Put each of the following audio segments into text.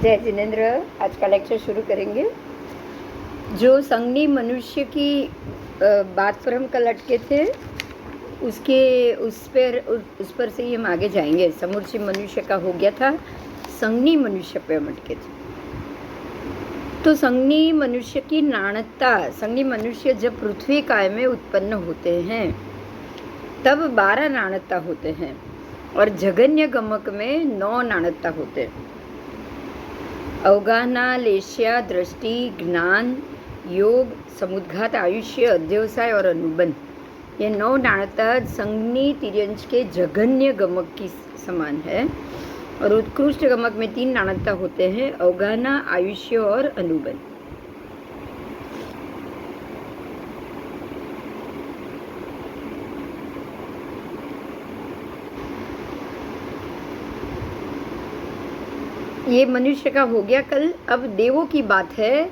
जय जिनेन्द्र। आज का लेक्चर शुरू करेंगे। जो संगनी मनुष्य की बात पर हम कल अटके थे उस पर से ही हम आगे जाएंगे। समूची मनुष्य का हो गया था, संगनी मनुष्य पे हम अटके थे। तो संगनी मनुष्य की नाणकता, संगनी मनुष्य जब पृथ्वी काय में उत्पन्न होते हैं तब 12 नाणकता होते हैं और जगन्य गमक में 9 नाणकता होते हैं। अवगाहना, लेश्या, दृष्टि, ज्ञान, योग, समुद्घात, आयुष्य, अध्यवसाय और अनुबंध, ये 9 नाणकता संगनी तिर्यंश के जगन्य गमक की समान है। और उत्कृष्ट गमक में 3 नाणकता होते हैं, अवगाहना, आयुष्य और अनुबंध। ये मनुष्य का हो गया कल। अब देवों की बात है।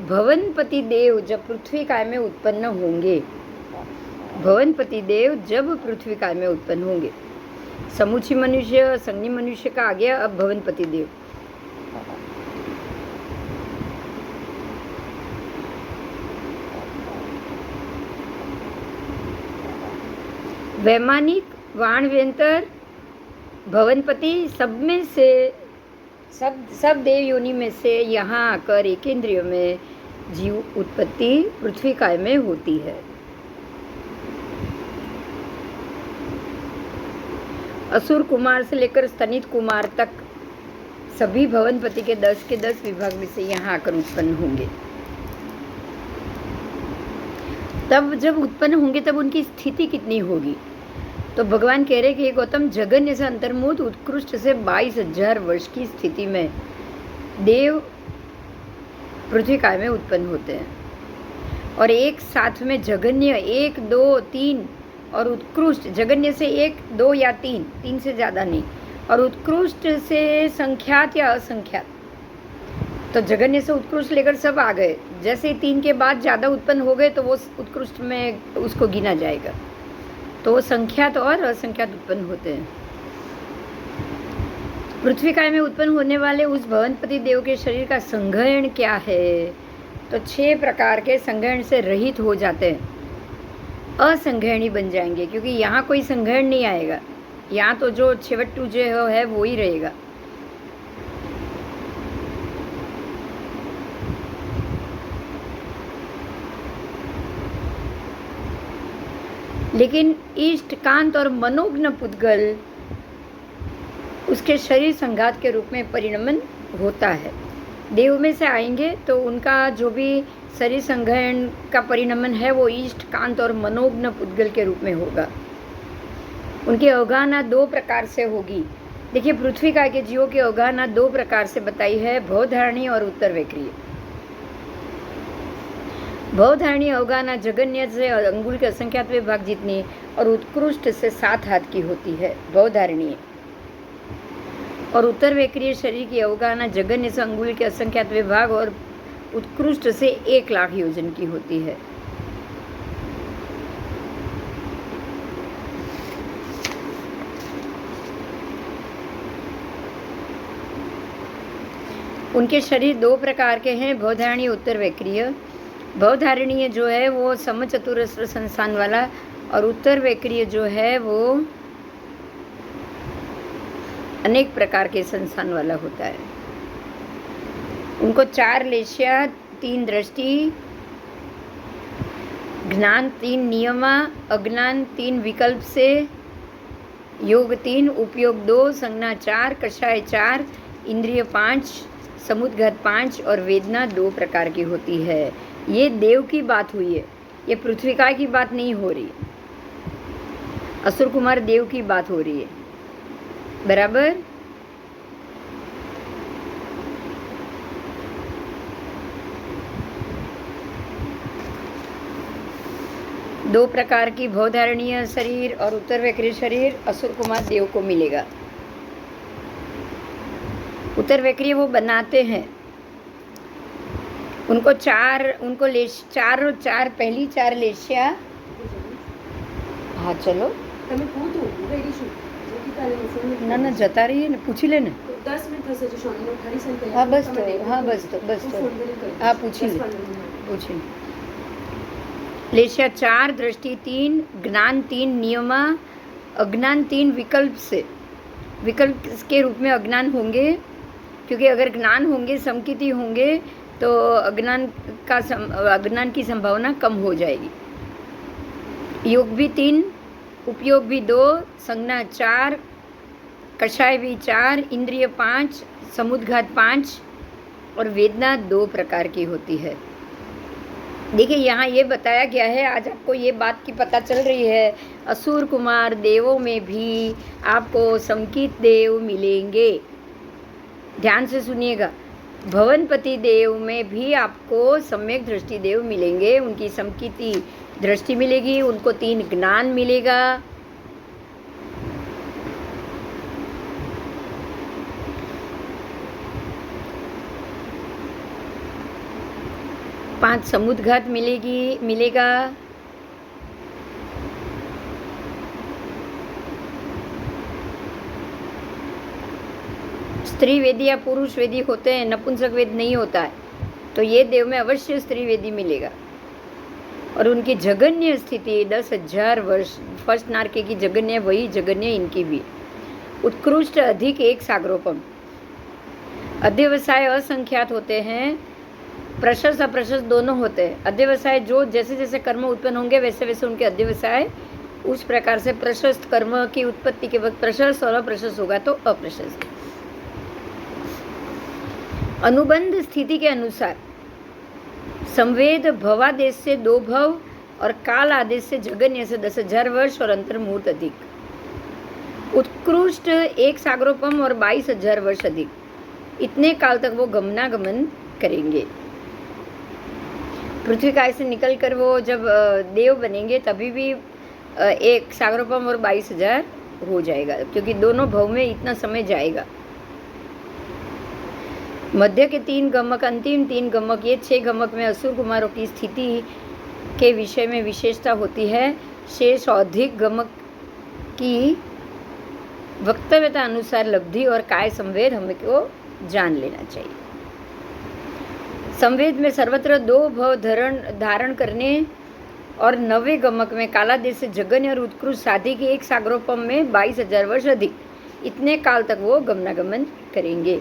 भवनपति देव जब पृथ्वी काय में उत्पन्न होंगे, भवनपति देव जब पृथ्वी काय में उत्पन्न होंगे। समूची मनुष्य, संगनी मनुष्य का आ गया। अब भवनपति देव। वैमानिक, वाणव्यंतर, भवनपति, सब में से सब देव योनि में से यहाँ आकर एक इंद्रिय में जीव उत्पत्ति पृथ्वी काय में होती है। असुर कुमार से लेकर स्तनित कुमार तक सभी भवनपति के 10 के 10 विभाग में से यहाँ आकर उत्पन्न होंगे। तब जब उत्पन्न होंगे तब उनकी स्थिति कितनी होगी? तो भगवान कह रहे कि गौतम, जगन्य से अंतर्मुख उत्कृष्ट से 22,000 वर्ष की स्थिति में देव पृथ्वी काय में उत्पन्न होते हैं। और एक साथ में जगन्य 1, 2, 3 और उत्कृष्ट, जगन्य से 1, 2 या 3 से ज़्यादा नहीं, और उत्कृष्ट से संख्यात या असंख्यात। तो जगन्य से उत्कृष्ट लेकर सब आ गए। जैसे 3 के बाद ज़्यादा उत्पन्न हो गए तो वो उत्कृष्ट में उसको गिना जाएगा। तो वो संख्यात और असंख्यात उत्पन्न होते हैं। पृथ्वी काय में उत्पन्न होने वाले उस भवनपति देव के शरीर का संघयन क्या है? तो 6 प्रकार के संघयन से रहित हो जाते हैं, असंघयनी बन जाएंगे, क्योंकि यहाँ कोई संघयन नहीं आएगा। यहाँ तो जो छिवट्टू जो है वो ही रहेगा। लेकिन इष्ट, कांत और मनोज्ञ पुद्गल उसके शरीर संघात के रूप में परिणमन होता है। देव में से आएंगे तो उनका जो भी शरीर संघयन का परिणमन है वो इष्ट, कांत और मनोज्ञ पुद्गल के रूप में होगा। उनकी अवगाहना 2 प्रकार से होगी। देखिए, पृथ्वी काय के जीवों की अवगाहना 2 प्रकार से बताई है, भवधारणी और उत्तर वैक्रिय। भवधारणी अवगाहना जगन्य से अंगुल के असंख्यात विभाग जितनी और उत्कृष्ट से 7 हाथ की होती है, भवधारणी। और उत्तर वैक्रिय शरीर की अवगाहना जगन्य से अंगुल के असंख्यात विभाग और उत्कृष्ट से 1 लाख योजन की होती है। उनके शरीर 2 प्रकार के हैं, भवधारणी, उत्तर वैक्रिय। भवधारणीय जो है वो समचतुरस्र संस्थान वाला, और उत्तर वैक्रिय जो है वो अनेक प्रकार के संस्थान वाला होता है। उनको 4 लेश्या, 3 दृष्टि, ज्ञान 3 नियमा, अज्ञान 3 विकल्प से, योग 3, उपयोग 2, संज्ञा 4, कषाय 4, इंद्रिय 5, समुद्घात 5 और वेदना 2 प्रकार की होती है। ये देव की बात हुई है, ये पृथ्वी काय की बात नहीं हो रही। असुर कुमार देव की बात हो रही है, बराबर। दो प्रकार की भवधारणीय शरीर और उत्तर वैक्रिय शरीर असुर कुमार देव को मिलेगा। उत्तर वैक्रिय वो बनाते हैं, उनको 4 पहली 4 लेश्या। हाँ चलो, ના ના જતા રહીએ ને, પૂછી લે ને. 10 મિનિટ થશે જો શોની ઉઠાડી છે ને હા બસ તો, હા બસ તો, બસ તો. હા પૂછી લે, પૂછી लेशिया 4 दृष्टि 3 ज्ञान 3 नियमा अज्ञान 3 विकल्प से, विकल्प के रूप में अज्ञान होंगे, क्योंकि अगर ज्ञान होंगे समकिति होंगे तो अज्ञान की संभावना कम हो जाएगी. योग भी 3, उपयोग भी 2, संज्ञा 4, कषाय भी 4, इंद्रिय 5, समुद्घात 5 और वेदना 2 प्रकार की होती है. देखिए यहाँ ये बताया गया है, आज आपको ये बात की पता चल रही है, असुर कुमार देवों में भी आपको समकित देव मिलेंगे. ध्यान से सुनिएगा, भवनपति देव में भी आपको सम्यक दृष्टि देव मिलेंगे, उनकी समकिति दृष्टि मिलेगी, उनको 3 ज्ञान मिलेगा. पांच समुद्घात मिलेगा. स्त्री वेदी या पुरुष वेदी होते हैं, नपुंसक वेद नहीं होता है, तो ये देव में अवश्य स्त्री वेदी मिलेगा. और उनकी जगन्य स्थिति 10,000 वर्ष, फर्स्ट नारके की जगन्य वही जगन्य इनकी भी. उत्कृष्ट अधिक एक सागरोपम. अध्यवसाय असंख्यात होते हैं, प्रशस्त अप्रशस्त दोनों होते हैं. अध्यवसाय जो जैसे जैसे कर्म उत्पन्न होंगे वैसे वैसे उनके अध्यवसाय उस प्रकार से प्रशस्त कर्म की उत्पत्ति के वक्त प्रशस्त और अप्रशस्त होगा तो अप्रशस्त. अनुबंध स्थिति के अनुसार संवेद भवादेश से 2 भव और काल आदेश से जगन्य से 10,000 वर्ष और अंतर्मुहूर्त अधिक. उत्कृष्ट एक सागरोपम और 22,000 वर्ष अधिक. इतने काल तक वो गमनागमन करेंगे. पृथ्वी काय से निकल कर वो जब देव बनेंगे तभी भी एक सागरोपम और 22,000 हो जाएगा, क्योंकि दोनों भव में इतना समय जाएगा. मध्य के 3 गमक, अंतिम 3 गमक, ये 6 गमक में असुर कुमारों की स्थिति के विषय में विशेषता होती है. शेष अधिक गमक की वक्तव्यता अनुसार लब्धि और काय संवेद हमको जान लेना चाहिए. संवेद में सर्वत्र 2 भव धारण करने और 9वें गमक में कालादेश से जगन्य और उत्कृष्ट साधि के एक सागरोपम में 22,000 वर्ष अधिक. इतने काल तक वो गमनागमन करेंगे.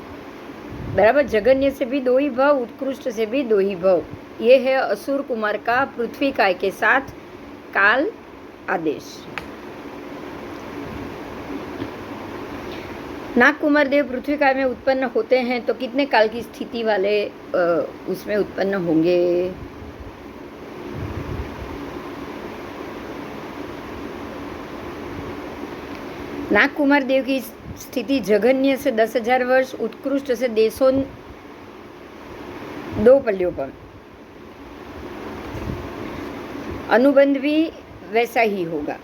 बराबर. जगन्य से भी 2 ही भव, उत्कृष्ट से भी 2 ही भव. ये है असुर कुमार का पृथ्वी काय के साथ काल आदेश. नाग कुमार देव पृथ्वी काय में उत्पन्न होते हैं तो कितने काल की स्थिति वाले उसमें उत्पन्न होंगे. नाग कुमार देव की स्थिति जघन्य से 10,000 वर्ष, उत्कृष्ट से देशों 2 पल्लियों पर. अनुबंध भी वैसा ही होगा.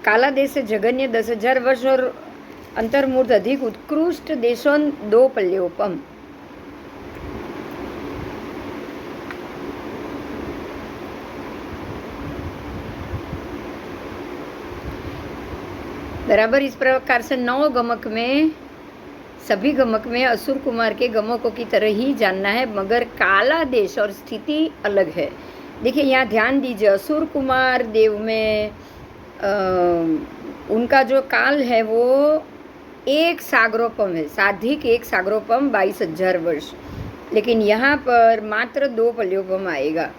काला देश से जघन्य 10,000 वर्ष और अंतर्मूर्त अधिक. उत्कृष्ट देशों 2 पल्लियोपम. बराबर. इस प्रकार से 9 गमक में, सभी गमक में असुर कुमार के गमकों की तरह ही जानना है, मगर काला देश और स्थिति अलग है. देखिए यहाँ ध्यान दीजिए, असुर कुमार देव में उनका जो काल है वो एक सागरोपम है, साधिक एक सागरोपम 22,000 वर्ष. लेकिन यहाँ पर मात्र 2 पल्योपम आएगा.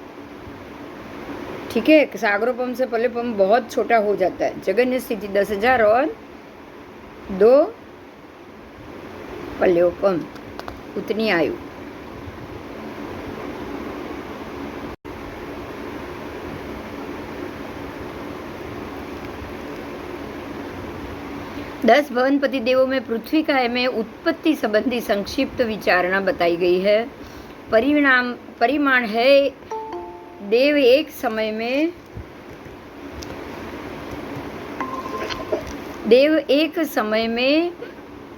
ठीक है, सागरोपम से पल्योपम बहुत छोटा हो जाता है. जगन्य स्थिति 10,000 और 2 पल्योपम, उतनी आयु. दस भवनपति देवों में पृथ्वी काय में उत्पत्ति संबंधी संक्षिप्त विचारणा बताई गई है. परिमाण है देव एक समय में, देव एक समय में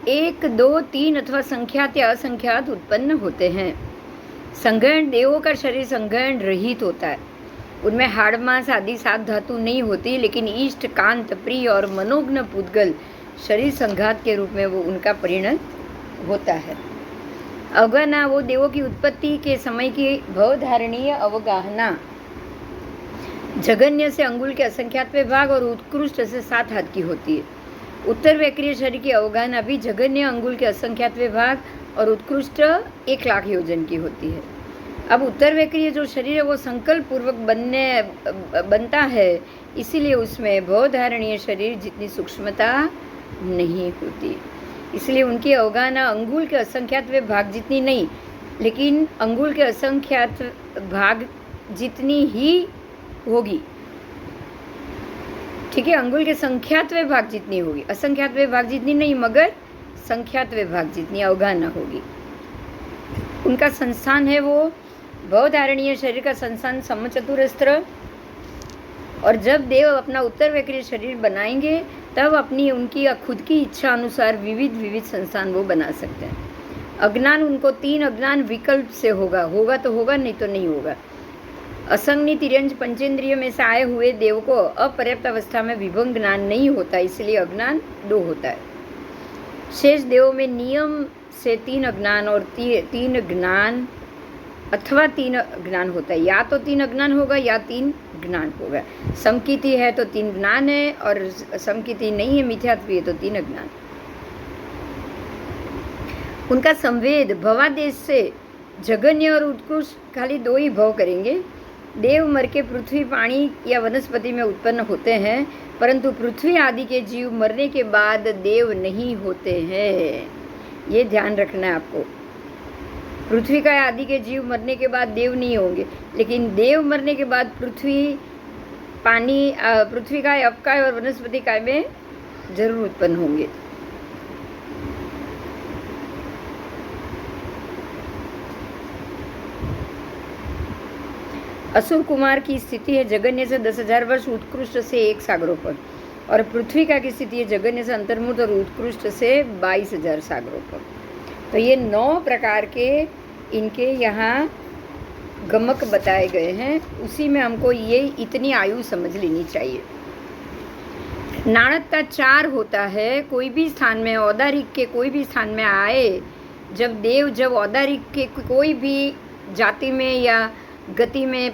1, 2, 3 अथवा संख्यात या असंख्यात उत्पन्न होते हैं. संग्रहण देवों का शरीर संग्रहण रहित होता है. उनमें हाड़ मांस आदि 7 धातु नहीं होती, लेकिन इष्ट, कांत, प्रिय और मनोज्ञ पुद्गल शरीर संघात के रूप में वो उनका परिणत होता है। अवगाहना वो देवों की उत्पत्ति के समय की भवधारणीय अवगाहना जगन्य से अंगुल के असंख्यातवें भाग और उत्कृष्ट से 7 हाथ की होती है। उत्तर वैक्रिय शरीर की अवगाहना भी जगन्य अंगुल के असंख्यातवें भाग और उत्कृष्ट 1,00,000 योजन की होती है। अब उत्तर वैक्रिय जो शरीर है वो संकल्प पूर्वक बनता है, इसीलिए उसमें भवधारणीय शरीर जितनी सूक्ष्मता नहीं होती, इसलिए उनकी अवगाहना अंगुल के असंख्यातवें भाग जितनी नहीं, लेकिन अंगुल के असंख्यात भाग जितनी ही होगी। ठीक है, अंगुल के संख्यातवें भाग जितनी होगी, असंख्यातवें भाग जितनी नहीं, मगर संख्यातवें भाग जितनी अवगाहना होगी। उनका संस्थान है वो भवधारणीय शरीर का संस्थान समचतुरस्त्र। और जब देव अपना उत्तर वैक्रिय शरीर बनाएंगे तब अपनी उनकी खुद की इच्छा अनुसार विविध संस्थान वो बना सकते हैं। अज्ञान उनको 3 अज्ञान विकल्प से होगा तो होगा, नहीं तो नहीं होगा। असंगनी तिर्यंज पंचेंद्रिय में से आए हुए देव को अपर्याप्त अवस्था में विभंग ज्ञान नहीं होता, इसलिए अज्ञान 2 होता है। शेष देवों में नियम से 3 अज्ञान और 3 ज्ञान अथवा 3 ज्ञान होता है, या तो 3 अज्ञान होगा या 3 ज्ञान होगा। समकीति है तो 3 ज्ञान है, और समकीति नहीं है, मिथ्यात्व है तो 3 अज्ञान। उनका संवेद भवादेश से जगन्य और उत्कृष्ट खाली 2 ही भव करेंगे। देव मर के पृथ्वी, पानी या वनस्पति में उत्पन्न होते हैं, परंतु पृथ्वी आदि के जीव मरने के बाद देव नहीं होते हैं। ये ध्यान रखना है आपको। पृथ्वी का आदि के जीव मरने के बाद देव नहीं होंगे, लेकिन देव मरने के बाद पृथ्वी, पानी, पृथ्वी काय, अपकाय और वनस्पति काय में जरूर उत्पन्न होंगे। असुर कुमार की स्थिति है जगन्य से 10,000 वर्ष, उत्कृष्ट से 1 सागरों पर, और पृथ्वी का की स्थिति है जगन्य से अंतर्मुख और उत्कृष्ट से 22,000 सागरों पर। तो ये 9 प्रकार के इनके यहाँ गमक बताए गए हैं, उसी में हमको ये इतनी आयु समझ लेनी चाहिए। नाणकता 4 होता है। कोई भी स्थान में, औदारिक के कोई भी स्थान में आए, जब औदारिक के कोई भी जाति में या गति में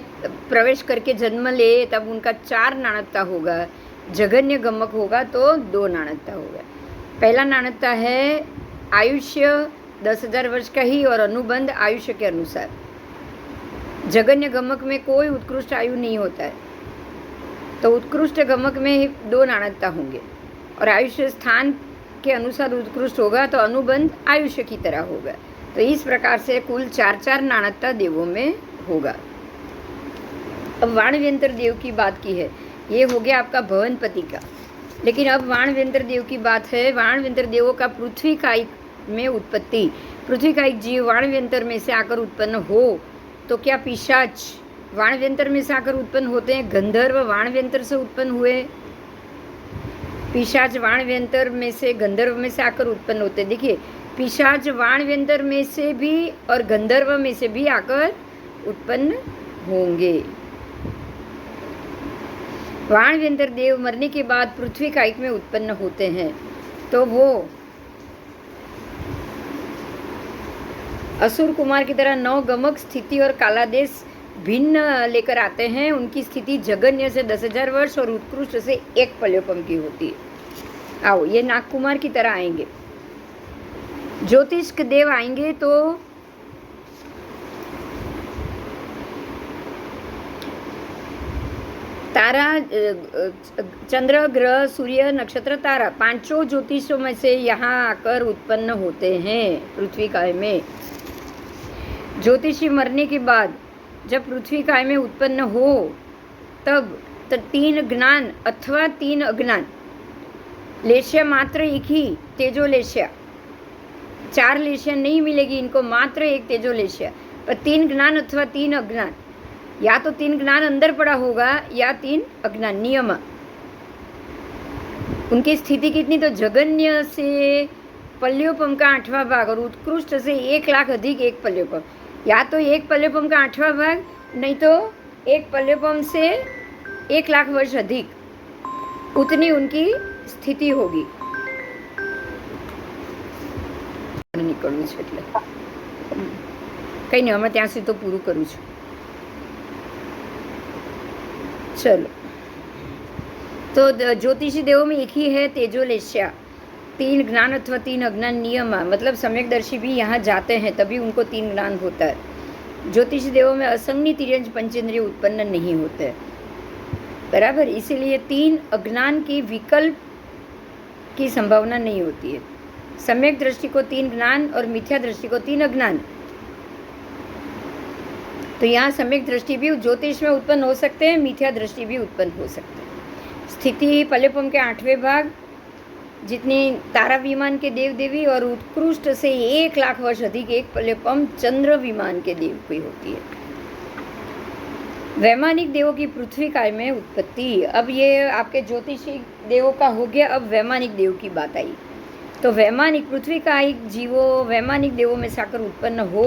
प्रवेश करके जन्म ले, तब उनका 4 नाणकता होगा। जगन्य गमक होगा तो 2 नाणकता होगा। पहला नाणकता है आयुष्य 10,000 वर्ष का ही, और अनुबंध आयुष्य के अनुसार। जगन्य गमक में कोई उत्कृष्ट आयु नहीं होता है, तो उत्कृष्ट गमक में 2 नाणकता होंगे, और आयुष्य स्थान के अनुसार उत्कृष्ट होगा तो अनुबंध आयुष्य की तरह होगा। तो इस प्रकार से कुल 4 नाणकता देवों में होगा। अब वाणव्यंतर देव की बात की है, ये हो गया आपका भवनपति का। लेकिन अब वाणव्यंतर देव की बात है। वाणव्यंतर देवों का पृथ्वी कायिक में उत्पत्ति। पृथ्वी कायिक जीव वाणव्यंतर में से आकर उत्पन्न हो तो क्या पिशाच वाणव्यंतर में से आकर उत्पन्न होते हैं? गंधर्व वाणव्यंतर से उत्पन्न हुए, पिशाच वाणव्यंतर में से, गंधर्व में से आकर उत्पन्न होते हैं। देखिए, पिशाच वाणव्यंतर में से भी और गंधर्व में से भी आकर उत्पन्न होंगे। वाणव्यंतर देव मरने के बाद पृथ्वी कायिक में उत्पन्न होते हैं, तो वो असुर कुमार की तरह 9 गमक, स्थिति और कालादेश भिन्न लेकर आते हैं। उनकी स्थिति जगन्य से 10,000 वर्ष और उत्कृष्ट से 1 पल्योपम की होती है। आओ, ये नाग कुमार की तरह आएंगे। ज्योतिष देव आएंगे तो तारा, चंद्र, ग्रह, सूर्य, नक्षत्र, तारा, 5 ज्योतिषों में से यहाँ आकर उत्पन्न होते हैं पृथ्वी काय में। ज्योतिषी मरने के बाद जब पृथ्वी काय में उत्पन्न हो, तब 3 ज्ञान अथवा 3 अज्ञान, लेश्य मात्र 1 ही तेजोलेश्य, 4 लेश्य नहीं मिलेगी इनको, मात्र 1 तेजोलेश्य, पर 3 ज्ञान अथवा 3 अज्ञान, या तो 3 ज्ञान अंदर पड़ा होगा या 3 अज्ञान। नियम उनकी स्थिति कितनी? तो जगन्य से पल्योपम का 8वां भाग और उत्कृष्ट से 1,00,000 अधिक 1 पल्योपम, या तो 1 पल्योपम का 8वां भाग, नहीं तो 1 पल्योपम से 1,00,000 वर्ष अधिक, उतनी उनकी स्थिति होगी। આવ્યું છે એટલે કંઈ નહીં, હમણાં ત્યાં સુધી તો પૂરું કરું છું. चलो, तो ज्योतिषी देवों में एक ही है तेजोलेश्या, 3 ज्ञान अथवा 3 अज्ञान नियम, मतलब सम्यकदर्शी भी यहाँ जाते हैं तभी उनको 3 ज्ञान होता है. ज्योतिषी देवों में असंज्ञ तिर्यंच पंचेंद्रिय उत्पन्न नहीं होते, बराबर. इसीलिए 3 अज्ञान की विकल्प की संभावना नहीं होती है. सम्यक दृष्टि को 3 ज्ञान और मिथ्या दृष्टि को 3 अज्ञान. तो यहाँ सम्यक दृष्टि भी ज्योतिष में उत्पन्न हो सकते हैं, मिथ्या दृष्टि भी उत्पन्न हो सकते हैं. स्थिति पलेपम के 8वें भाग जितनी तारा विमान के देव देवी और उत्कृष्ट से 1 लाख वर्ष अधिक एक पलेपम चंद्र विमान के देव की होती है. वैमानिक देवों की पृथ्वी काय में उत्पत्ति. अब ये आपके ज्योतिषी देवों का हो गया, अब वैमानिक देव की बात आई. तो वैमानिक पृथ्वी का एक जीवो वैमानिक देवों में साकर उत्पन्न हो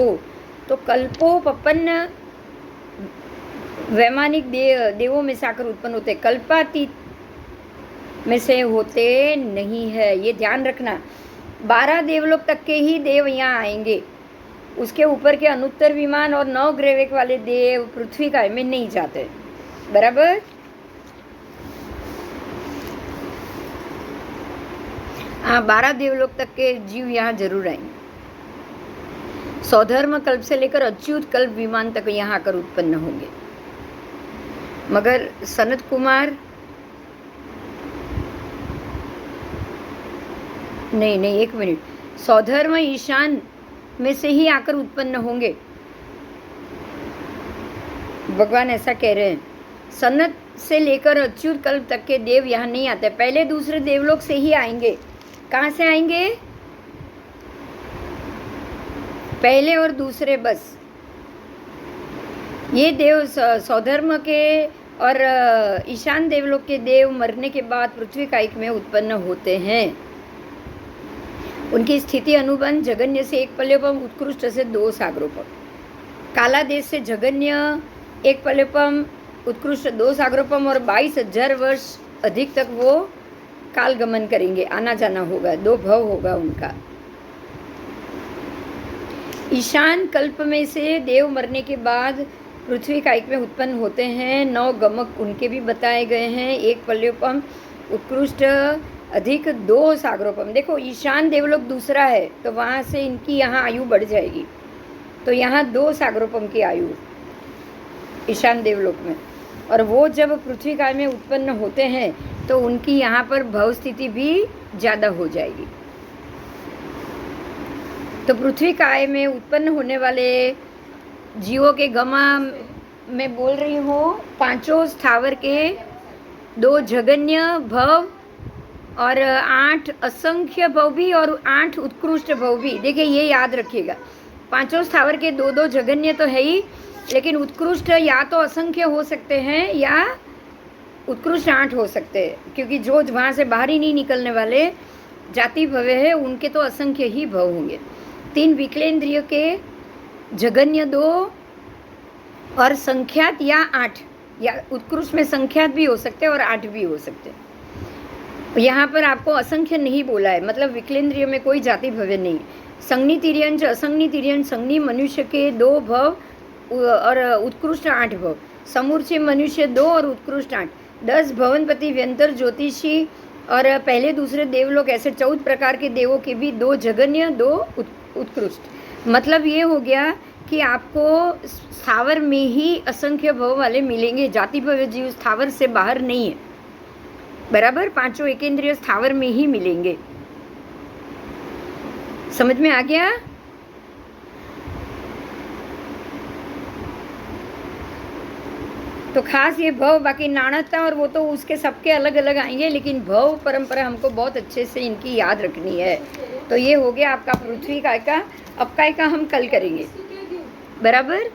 तो कल्पोपन्न वैमानिक देवों में साकर उत्पन्न होते, कल्पातीत में से होते नहीं है. ये ध्यान रखना. 12 देवलोक तक के ही देव यहाँ आएंगे, उसके ऊपर के अनुत्तर विमान और 9 ग्रह वाले देव पृथ्वी काय में नहीं जाते, बराबर. हाँ, 12 देवलोक तक के जीव यहाँ जरूर आएंगे. सौधर्म कल्प से लेकर अच्युत कल्प विमान तक यहाँ आकर उत्पन्न होंगे. मगर सनत कुमार नहीं, 1 मिनट. सौधर्म ईशान में से ही आकर उत्पन्न होंगे, भगवान ऐसा कह रहे हैं. सनत से लेकर अच्युत कल्प तक के देव यहाँ नहीं आते, पहले दूसरे देवलोक से ही आएंगे. कहाँ से आएंगे? पहले और दूसरे, बस. ये देव सौधर्म के और ईशान देवलोक के देव मरने के बाद पृथ्वी कायिक में उत्पन्न होते हैं. उनकी स्थिति अनुबंध जगन्य से 1 पल्योपम, उत्कृष्ट से 2 सागरोपम. काला देश से जगन्य 1 पल्योपम, उत्कृष्ट 2 सागरोपम और 22,000 वर्ष अधिक तक वो काल गमन करेंगे, आना जाना होगा, 2 भव होगा उनका. ईशान कल्प में से देव मरने के बाद पृथ्वी कायिक में उत्पन्न होते हैं. 9 गमक उनके भी बताए गए हैं, 1 पल्योपम, उत्कृष्ट अधिक 2 सागरोपम. देखो, ईशान देवलोक दूसरा है तो वहाँ से इनकी यहाँ आयु बढ़ जाएगी, तो यहाँ 2 सागरोपम की आयु ईशान देवलोक में. और वो जब पृथ्वी काल में उत्पन्न होते हैं तो उनकी यहाँ पर भव स्थिति भी ज़्यादा हो जाएगी. तो पृथ्वी काय में उत्पन्न होने वाले जीवों के गमा मैं बोल रही हूँ, 5 स्थावर के, 2 जगन्य भव और 8 असंख्य भव भी और 8 उत्कृष्ट भव भी. देखिए, ये याद रखिएगा. 5 स्थावर के 2 जगन्य तो है ही, लेकिन उत्कृष्ट या तो असंख्य हो सकते हैं या उत्कृष्ट 8 हो सकते हैं, क्योंकि जो वहाँ से बाहर ही नहीं निकलने वाले जाति भव है उनके तो असंख्य ही भव होंगे. 3 विकलेंद्रिय के जगन्य 2 और संख्यात या 8, या उत्कृष्ट में संख्यात भी हो सकते हैं और 8 भी हो सकते हैं. यहाँ पर आपको असंख्य नहीं बोला है, मतलब विकलेंद्रिय में कोई जाति भव्य नहीं. संज्ञी तिर्यंच, असंज्ञी तिर्यंच, संज्ञी मनुष्य के 2 भव और उत्कृष्ट 8 भव, समूर्चे मनुष्य 2 और उत्कृष्ट 8, 10 भवनपति व्यंतर ज्योतिषी और पहले दूसरे देवलोक, ऐसे 14 प्रकार के देवों के भी 2 जगन्य 2 उत्कृष्ट. मतलब ये हो गया कि आपको स्थावर में ही असंख्य भव वाले मिलेंगे, जाति भव्य जीव स्थावर से बाहर नहीं है, बराबर. 5 एकेंद्रिय स्थावर में ही मिलेंगे. समझ में आ गया? तो खास ये भव, बाकी नाणकता और वो तो उसके सबके अलग अलग आएंगे, लेकिन भव परंपरा हमको बहुत अच्छे से इनकी याद रखनी है. तो ये हो गया आपका पृथ्वी काय का. अब काय का हम कल करेंगे, बराबर.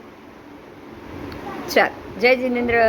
चल, जय जिनेंद्र.